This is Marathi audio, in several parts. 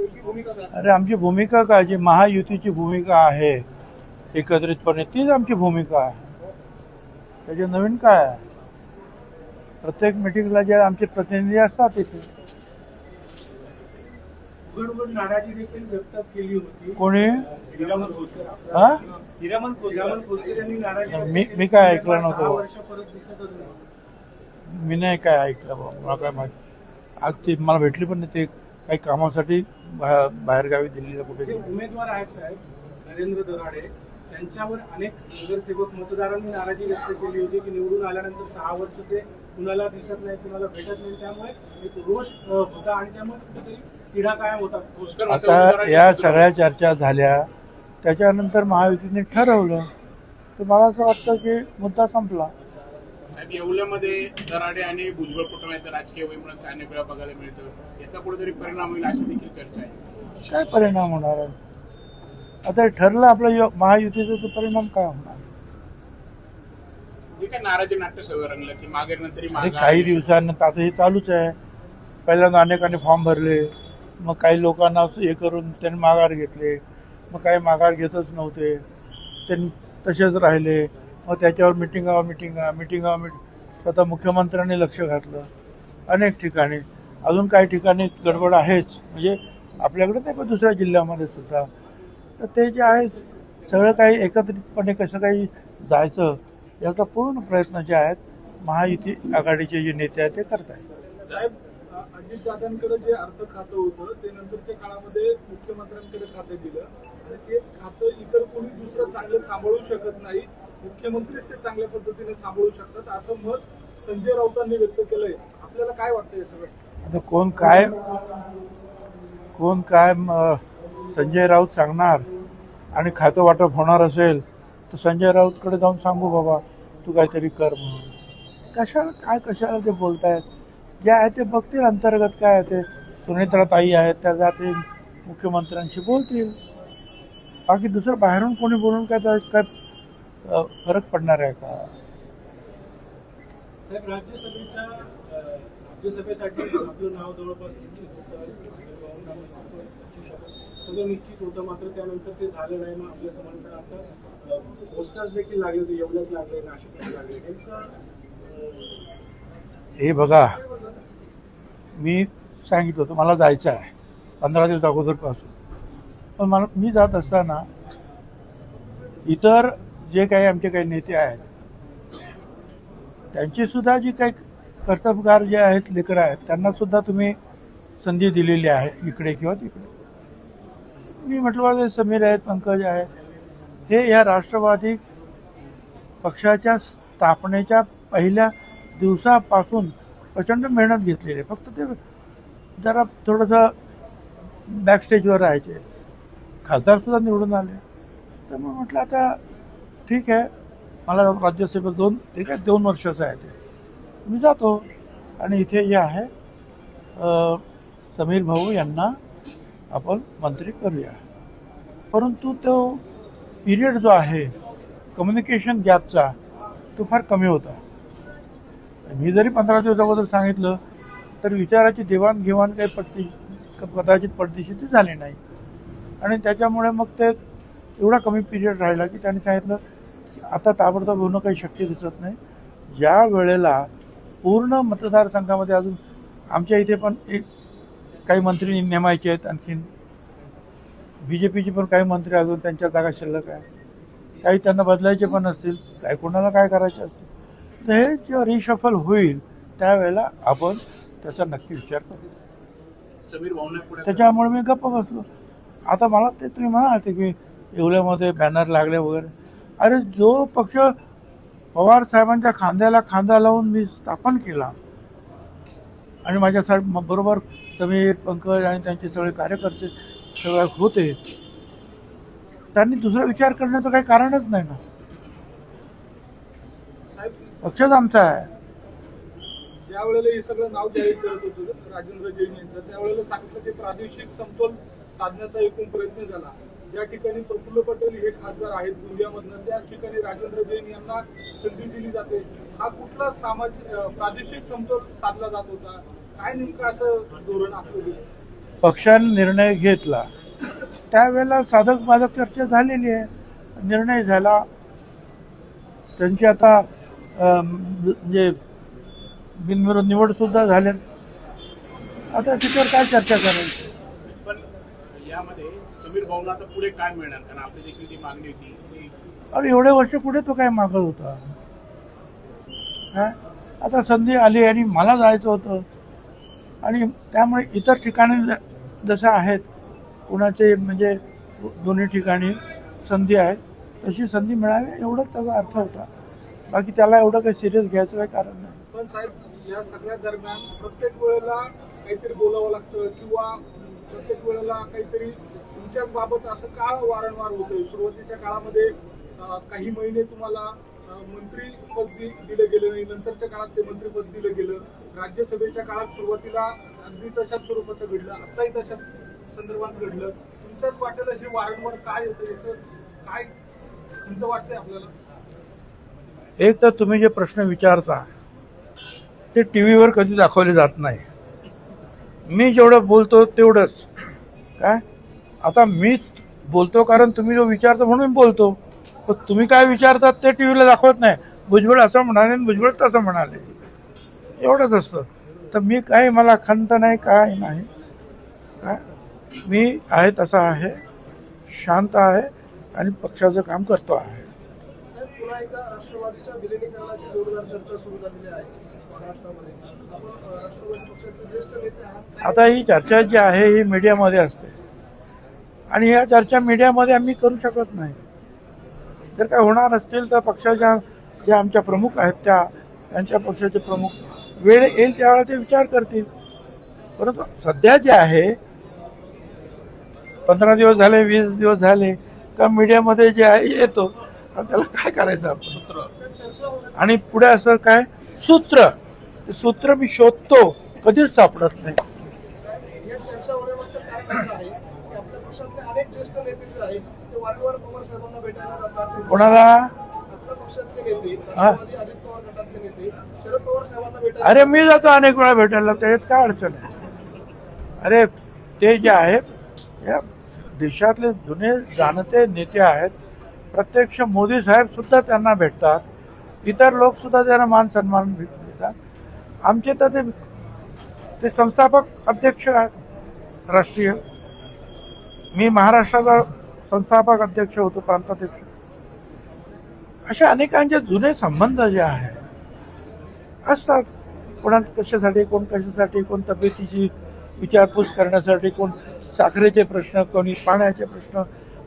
अरे आमची भूमिका काय, जी महायुतीची भूमिका आहे एकत्रितपणे, तीच आमची भूमिका आहे. त्याचे नवीन काय आहे? प्रत्येक मिटिंगला जे आमचे प्रतिनिधी असतात तिथे. नाराजी देखील व्यक्त केली होती कोणी? हिरामन खोसकर. हा? हिरामन खोसकर यांनी नाराजी मी काय ऐकलं नव्हतं. 6 वर्ष परत दिसतच नाही. मी नाही काय ऐकलं बाबा, मला काय माहिती. आज ते मला भेटली पण नाही. ते काही कामासाठी बाहेरगावी दिल्लीला कुठे जे गेले. उमेदवार आहेत साहेब नरेंद्र दराडे, त्यांच्यावर अनेक नगरसेवक मतदारांनी नाराजी व्यक्त केली होती की निवडून आल्यानंतर 6 वर्ष ते कुणाला दिसत नाही, कुणाला भेटत नाही. त्यामुळे एक रोष होता आणि त्यामुळे कुठेतरी तिढा कायम होता. आता या सगळ्या चर्चा झाल्या, त्याच्यानंतर महायुतीने ठरवलं, तर मला असं वाटतं की मुद्दा संपला. साहेब, येवल्यामध्ये दराडे आणि भुजबळ कुटुंबाचं राजकीय वैमनस्य अनेक वेळा बघायला मिळतं. याचा कुठेतरी परिणाम होईल अशी देखील चर्चा आहे. काय परिणाम होणार आहे? आता हे ठरलं आपलं महायुतीचा, तो परिणाम काय होणार? जे काय नाराजी नाट्य सगळं रंगलं की मागे नंतर आणि काही दिवसांनंतर आता हे चालूच आहे. पहिल्यांदा अनेकांनी फॉर्म भरले, मग काही लोकांना हे करून त्यांनी माघार घेतले, मग काही माघार घेतच नव्हते, त्यांनी तसेच राहिले. मग त्याच्यावर मिटिंगा स्वतः मुख्यमंत्र्यांनी लक्ष घातलं अनेक ठिकाणी. अजून काही ठिकाणी गडबड आहेच, म्हणजे आपल्याकडे नाही पण दुसऱ्या जिल्ह्यामध्ये सुद्धा. तर ते जे आहे सगळं काही एकत्रितपणे कसं काही जायचं याचा पूर्ण प्रयत्न जे आहेत महायुती आघाडीचे जे नेते आहेत ते करत आहेत. साहेब, अजितदादांकडे जे अर्थ खातं होतं ते नंतरच्या काळामध्ये मुख्यमंत्र्यांकडे खातं दिलं आणि तेच खातं इतर कोणी दुसरं चांगलं सांभाळू शकत नाही, मुख्यमंत्रीच ते चांगल्या पद्धतीने सांभाळू शकतात असं मत संजय राऊतांनी व्यक्त केलंय. आपल्याला काय वाटतं हे सगळं? आता कोण काय संजय राऊत सांगणार आणि खातं वाटप होणार असेल तर संजय राऊतकडे जाऊन सांगू बाबा तू काहीतरी कर म्हणून. कशाला ते बोलतायत? जे आहे ते बघतील अंतर्गत काय आहे ते. सुनेत्रा ताई आहेत, त्या जातील मुख्यमंत्र्यांशी बोलतील. बाकी दुसरं बाहेरून कोणी बोलून काय फरक पडणार आहे का? साहेब, राज्यसभेसाठी आपलं नाव जवळपास निश्चित होतं, सगळं निश्चित होतं, मात्र त्यानंतर ते झालं नाही. मग आपल्या समांतर आता पोस्टर्स देखील लागले होते, येवल्यात लागले, नाशिकला लागले. नेमकं हे बघा, मी सांगितलं होतं मला जायचं आहे 15 दिवस अगोदरपासून. पण मी जात असताना इतर जे काही आमचे काही नेते आहेत त्यांची सुद्धा जी काही कर्तबगार जे आहेत लेकरं आहेत त्यांना सुद्धा तुम्ही संधी दिलेली आहे इकडे किंवा तिकडे. मी म्हटलं समीर आहेत, पंकज आहेत, हे या राष्ट्रवादी पक्षाच्या स्थापनेच्या पहिल्या दिवसापासून प्रचंड मेहनत घेतलेली आहे. फक्त ते जरा थोडंसं बॅकस्टेजवर राहायचे. खासदारसुद्धा निवडून आले. तर मग म्हटलं आता ठीक आहे, मला राज्यसभेत 2 वर्षाचं आहे ते, मी जातो आणि इथे जे आहे समीर भाऊ यांना आपण मंत्री करूया. परंतु तो पिरियड जो आहे कम्युनिकेशन गॅपचा तो फार कमी होता. मी जरी 15 दिवस अगोदर सांगितलं तर विचाराची देवाणघेवाण काही कदाचित पडदिशीची झाली नाही. आणि त्याच्यामुळे मग ते एवढा कमी पिरियड राहिला की त्यांनी सांगितलं आता ताबडतोब होणं काही शक्य दिसत नाही. ज्या वेळेला पूर्ण मतदारसंघामध्ये अजून आमच्या इथे पण काही मंत्री नेमायचे आहेत, आणखीन BJPचे पण काही मंत्री अजून त्यांच्या जागा शिल्लक आहे, काही त्यांना बदलायचे पण असतील, काही कोणाला काय करायचे असतील. तर हे जेव्हा रिशफल होईल त्यावेळेला आपण त्याचा नक्की विचार करू. त्याच्यामुळे मी गप्प बसलो. आता मला ते तुम्ही म्हणाले की येवल्यामध्ये बॅनर लागले वगैरे, अरे जो पक्ष पवार साहेबांच्या खांद्याला खांदा लावून मी स्थापन केला आणि माझ्या बरोबर समीर, पंकज आणि त्यांचे सगळे कार्यकर्ते सगळे होते, त्यांनी दुसरा विचार करण्याचं काही कारणच नाही ना. पक्षच आमचा आहे. ज्यावेळेला हे सगळं नाव जाहीर करत होतं राजेंद्र जैन यांचं, त्यावेळेला सांगितलं की प्रादेशिक समतोल साधण्याचा एकूण प्रयत्न झाला. ज्या ठिकाणी प्रफुल्ल पटेल हे खासदार आहेत गोंदियामधनं, त्याच ठिकाणी राजेंद्र जैन यांना संधी दिली जाते. हा कुठला प्रादेशिक समतोल साधला जात होता? काय नेमकं असं धोरण आपलं? पक्षाने निर्णय घेतला त्यावेळेला साधक बाधक चर्चा झालेली आहे, निर्णय झाला. त्यांची आता म्हणजे बिनविरोध निवड सुद्धा झाल्या. आता त्याच्यावर काय चर्चा करायची. पण यामध्ये समीर भाऊंना आता पुढे काय मिळणार, कारण आपली देखील ती मागणी होती की अरे एवढे वर्ष पुढे तो काय मागत होता. काय आता संधी आली आणि मला जायचं होतं आणि त्यामुळे इतर ठिकाणी जसं आहेत कुणाचे म्हणजे दोन्ही ठिकाणी संधी आहे तशी संधी मिळावी एवढंच त्याचा अर्थ होता. बाकी त्याला एवढं काही सिरियस घ्यायचं काही कारण नाही. पण साहेब या सगळ्या दरम्यान प्रत्येक वेळेला काहीतरी बोलावं लागतं किंवा प्रत्येक वेळेला काहीतरी तुमच्याच बाबत असं का वारंवार होतंय. सुरुवातीच्या काळामध्ये काही महिने तुम्हाला मंत्रीपद दिलं गेलं नाही, नंतरच्या काळात ते मंत्रीपद दिलं गेलं. राज्यसभेच्या काळात सुरुवातीला अगदी तशाच स्वरूपाचं घडलं, आत्ताही तशाच संदर्भात घडलं. तुमच्याच वाटेला हे वारंवार काय येतं, याचं काय खंत वाटतंय आपल्याला. एक तर तुम्ही जे प्रश्न विचारता ते टी व्हीवर कधी दाखवले जात नाही. मी जेवढं बोलतो तेवढंच काय. आता मीच बोलतो कारण तुम्ही जो विचारता म्हणून बोलतो. पण तुम्ही काय विचारतात ते टी व्हीला दाखवत नाही. भुजबळ असं म्हणाले आणि भुजबळ तसं म्हणाले एवढंच असतं. तर मी काय मला खंत नाही काय नाही काय. मी आहे तसा आहे, शांत आहे आणि पक्षाचं काम करतो आहे. पुन्हा एकदा राष्ट्रवादीच्या विलिनीकरणाची जोरदार चर्चा सुरू झालेली आहे महाराष्ट्रामध्ये. आपण राष्ट्रवादी पक्षाचे ज्येष्ठ नेते आहात. आता ही चर्चा जी आहे ही मीडियामध्ये असते आणि ह्या चर्चा मीडियामध्ये आम्ही करू शकत नाही. जर काय होणार असतील तर पक्षाच्या ज्या आमच्या प्रमुख आहेत त्यांच्या पक्षाचे प्रमुख वेळ येईल त्यावेळेला ते विचार करतील. परंतु सध्या जे आहे 15 दिवस झाले 20 दिवस झाले का मीडियामध्ये जे आहे येतो आणि त्याला काय करायचं आपण. आणि पुढे असं काय सूत्र मी शोधतो कधीच सापडत नाही. या चर्चा होण्यामागचं कारण असं आहे की आपल्या पक्षातले अनेक ज्येष्ठ नेते जे आहेत ते वारंवार पवार साहेबांना भेटायला जातात. कोणाला आपल्या पक्षातले नेते राष्ट्रवादी अजित पवार गटातले नेते शरद पवार साहेबांना भेटायला. अरे मी जातो अनेक वेळा भेटायला, त्याच्यात काय अडचण आहे. अरे ते जे आहेत या देशातले जुने जाणते नेते आहेत. प्रत्यक्ष मोदी साहेब सुद्धा त्यांना भेटतात, इतर लोक सुद्धा त्यांना मान सन्मान देतात. आमचे तर ते संस्थापक अध्यक्ष आहेत राष्ट्रीय. मी महाराष्ट्राचा संस्थापक अध्यक्ष होतो, प्रांताध्यक्ष. अशा अनेकांचे जुने संबंध जे आहेत असतात. कोणाला कशासाठी, कोण कशासाठी, कोण तब्येतीची विचारपूस करण्यासाठी, कोण साखरेचे प्रश्न, कोणी पाण्याचे प्रश्न,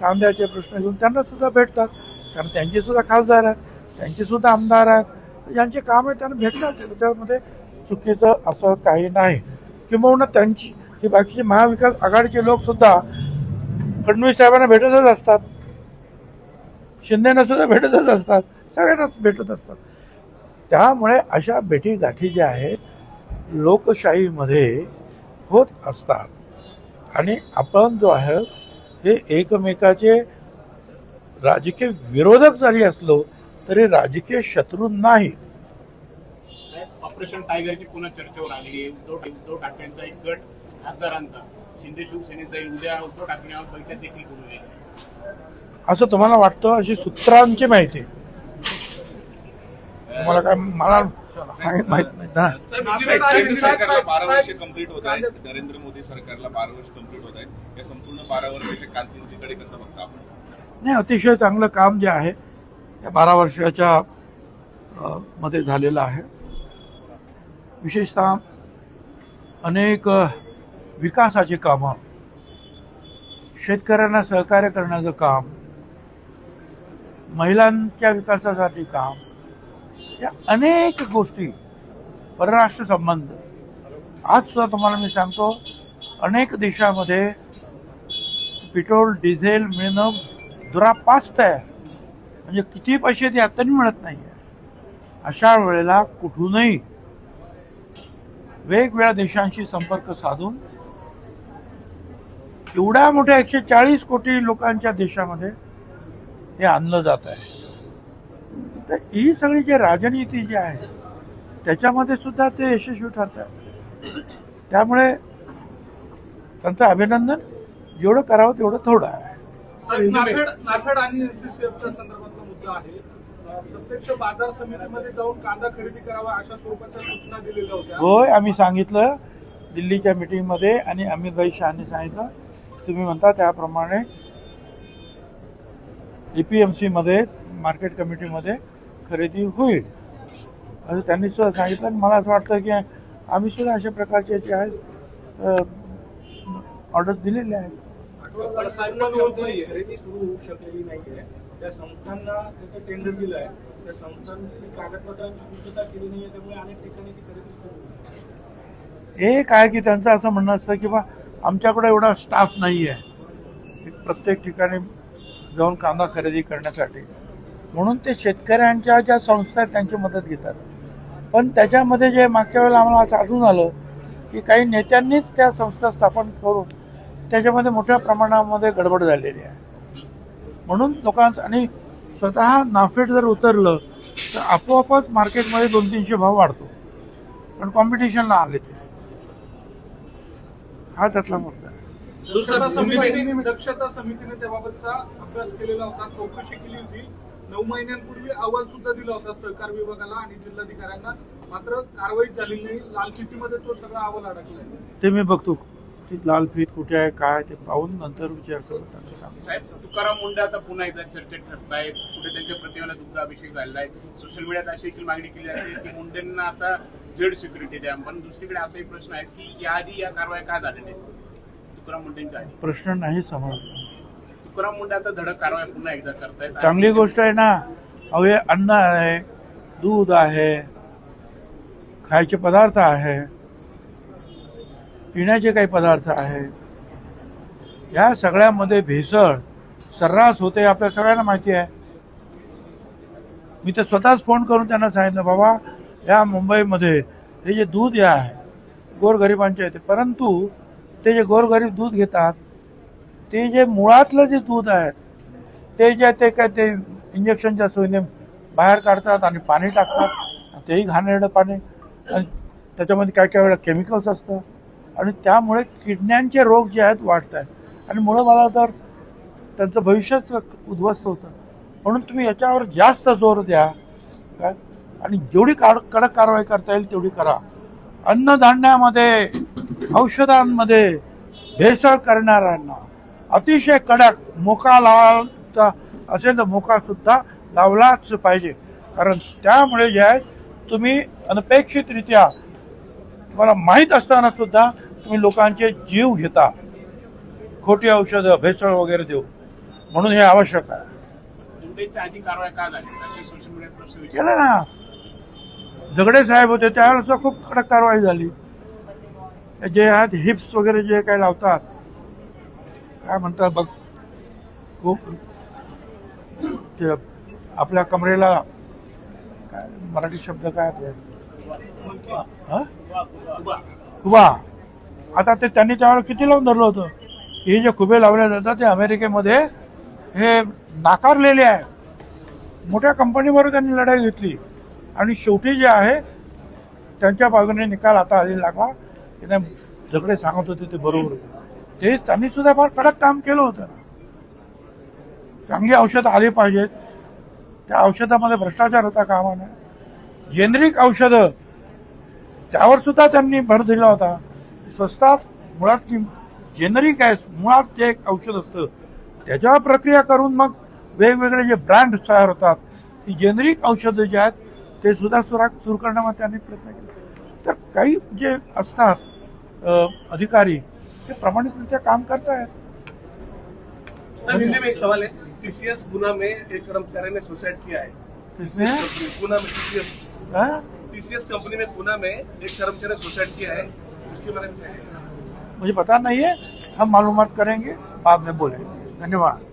कांद्याचे प्रश्न घेऊन त्यांना सुद्धा भेटतात. कारण त्यांचे सुद्धा खासदार आहेत, त्यांचे सुद्धा आमदार आहेत. ज्यांचे काम आहे त्यांना भेटतात. त्याच्यामध्ये चुकीचं असं काही नाही. किंबहुना त्यांची हे बाकीचे महाविकास आघाडीचे लोक सुद्धा फडणवीस साहेबांना भेटतच असतात, शिंदेना सुद्धा भेटतच असतात, सगळ्यांनाच भेटत असतात. त्यामुळे अशा भेटीगाठी ज्या आहेत लोकशाहीमध्ये होत असतात. आणि आपण जो आहे हे एकमेकाचे राजकीय विरोधक जरी असलो तरी राजकीय शत्रू नाही. ऑपरेशन टायगरची पुन्हा चर्चेवर आलेली आहे. उद्धव ठाकरेंचा एक गट खासदारांचा शिंदे शिवसेनेत जाईल. उद्या उद्धव ठाकरेंवर बैठक देखील बोलू नये असं तुम्हाला वाटतं. अशी सूत्रांची माहिती तुम्हाला काय मला माहित नाही ना. केंद्र सरकारला 12 वर्ष कंप्लीट होत आहेत. नरेंद्र मोदी सरकारला 12 वर्ष कंप्लीट होत आहेत. या संपूर्ण 12 वर्षाच्या कामगिरीकडे कसं बघता आपण. नाही, अतिशय चांगलं काम जे आहे या 12 वर्षाच्या मध्ये झालेलं आहे. विशेषतः अनेक विकासाची कामं, शेतकऱ्यांना सहकार्य करण्याचं काम, महिलांच्या विकासासाठी काम, या अनेक गोष्टी, परराष्ट्र संबंध. आज सुद्धा तुम्हाला मी सांगतो अनेक देशामध्ये पेट्रोल डिझेल मिळणं दुरापास्त आहे. म्हणजे किती पैसे द्या तरी मिळत नाही. अशा वेळेला कुठूनही वेगवेगळ्या देशांशी संपर्क साधून एवढ्या मोठ्या 140 कोटी लोकांच्या देशामध्ये हे आणलं जात आहे. तर ही सगळी जी राजनीती जी आहे त्याच्यामध्ये सुद्धा ते यशस्वी ठरत आहे. त्यामुळे त्यांचं अभिनंदन. जेवढं करावं तेवढं थोडं आहे. नाफेड आणि एनसीसीएफच्या संदर्भातला मुद्दा आहे. प्रत्यक्ष बाजार समितीमध्ये जाऊन कांदा खरेदी करावा अशा स्वरूपाच्या सूचना दिलेल्या होत्या. होय, आम्ही सांगितलं दिल्लीच्या मीटिंगमध्ये आणि अमितभाई शहानी सांगितलं तुम्ही म्हणता त्याप्रमाणे APMC मध्ये मार्केट कमिटीमध्ये खरेदी होईल असं त्यांनी सुद्धा सांगितलं. आणि मला असं वाटतं की आम्ही सुद्धा अशा प्रकारचे जे आहेत ऑर्डर्स दिलेले आहेत. खरेदी सुरू होऊ शकलेली नाहीये. त्या संस्थांना त्याचं टेंडर दिलं आहे, त्या संस्थांनी कागदपत्रांची पूर्तता केली नाहीये, त्यामुळे अनेक ठिकाणी ती खरेदी सुरू होईल. एक आहे की त्यांचं असं म्हणणं असतं की बा आमच्याकडे एवढा स्टाफ नाही आहे प्रत्येक ठिकाणी जाऊन कांदा खरेदी करण्यासाठी, म्हणून ते शेतकऱ्यांच्या ज्या संस्था आहेत त्यांची मदत घेतात. पण त्याच्यामध्ये जे मागच्या वेळेला आम्हाला असं आढळून आलं की काही नेत्यांनीच त्या संस्था स्थापन करून त्याच्यामध्ये मोठ्या प्रमाणामध्ये गडबड झालेली आहे. म्हणून लोकांचं आणि स्वतः नाफेड जर उतरलं तर आपोआपच मार्केटमध्ये 200-300 भाव वाढतो, पण कॉम्पिटिशनला आले ते. हा त्यातला मुद्दा आहे. दक्षता समितीने त्याबाबतचा अभ्यास केलेला होता, चौकशी केली होती. 9 महिन्यांपूर्वी अहवाल सुद्धा दिला होता सहकार विभागाला आणि जिल्हाधिकाऱ्यांना, मात्र कारवाई झाली नाही. लाल फितीमध्ये तो सगळा अहवाल अडकलाय. ते मी बघतो ती लाल फीत कुठे आहे काय ते पाहून नंतर विचार करू. साहेब, तुकाराम मुंडे आता पुन्हा एकदा चर्चेत ठरतायत. कुठे त्यांच्या प्रतिमेला दुग्धाभिषेक झालेला आहे. सोशल मीडियात अशी देखील मागणी केली जाते की मुंडेंना आता झेड सिक्युरिटी द्या. पण दुसरीकडे असाही प्रश्न आहेत की याआधी या कारवाया का झालेल्या आहेत तुकाराम मुंडेंच्या आधी? प्रश्न नाही समजला. तुकाराम मुंडे आता धडक कारवाया पुन्हा एकदा करतायत. चांगली गोष्ट आहे ना. अहो हे अन्न आहे, दूध आहे, खायचे पदार्थ आहे, पिण्याचे काही पदार्थ आहे, या सगळ्यामध्ये भेसळ सर्रास होते आपल्या सगळ्यांना माहिती आहे. मी तर स्वतःच फोन करून त्यांना सांगितलं बाबा या मुंबईमध्ये हे जे दूध हे आहे गोरगरिबांचे येते, परंतु ते जे गोरगरीब दूध घेतात ते जे मुळातलं जे दूध आहे ते जे ते काय ते इंजेक्शनच्या सोयीने बाहेर काढतात आणि पाणी टाकतात, तेही घाणेरडं पाणी, आणि त्याच्यामध्ये काय काय वेळा केमिकल्स असतं आणि त्यामुळे किडण्यांचे रोग जे आहेत वाढत आहेत आणि मुळं मला तर त्यांचं भविष्यच उद्ध्वस्त होतं. म्हणून तुम्ही याच्यावर जास्त जोर द्या काय, आणि जेवढी कडक कारवाई करता येईल तेवढी करा. अन्नधान्यामध्ये औषधांमध्ये भेसळ करणाऱ्यांना अतिशय कडक मोका लावायचा असेल तर मोका सुद्धा लावलाच पाहिजे. कारण त्यामुळे जे आहे तुम्ही अनपेक्षितरित्या तुम्हाला माहीत असताना सुद्धा तुम्ही लोकांचे जीव घेता, खोटी औषधं भेसळ वगैरे देऊ, म्हणून हे आवश्यक आहे. मुंडेच्या आधी कारवाया का झाली असे सोशल मीडियात प्रश्न केलं ना. झगडे साहेब होते त्यावेळेस खूप कडक कारवाई झाली. जे आहेत हिप्स वगैरे जे काही लावतात काय म्हणतात बघ ते आपल्या कमरेला काय मराठी शब्द काय खुबा. आता ते त्यांनी त्यावेळेला किती लावून धरलं होतं की हे जे खुबे लावले जातात ते अमेरिकेमध्ये हे नाकारलेले आहे. मोठ्या कंपनीवर त्यांनी लढाई घेतली आणि शेवटी जे आहे त्यांच्या बाजूने निकाल आता आलेला लागला की नाही झगडे सांगत होते ते बरोबर होते. ते त्यांनी सुद्धा फार कडक काम केलं होतं. चांगली औषधं आली पाहिजेत, त्या औषधामध्ये भ्रष्टाचार होता कामा नये. जेनेरिक औषधं त्यावर सुद्धा त्यांनी भर दिला होता. स्वस्तात मुळात जेनेरिक आहे, मुळात जे एक औषध असतं त्याच्यावर प्रक्रिया करून मग वेगवेगळे जे ब्रँड तयार होतात ती जेनेरिक औषधं जे आहेत ते सुद्धा सुरू करण्यामध्ये त्यांनी प्रयत्न केला. तर काही जे असतात अधिकारी ते प्रामाणिकरित्या काम करतायत. सर, हिंदी में एक सवाल है. TCS गुना में एक कर्मचारी ने सुसाइड किया है. गुना में TCS कंपनी में गुना में एक कर्मचारी ने सुसाइड किया है, उसके बारे में क्या है? मुझे पता नहीं है, हम मालूमात करेंगे, बाद में बोलेंगे. धन्यवाद.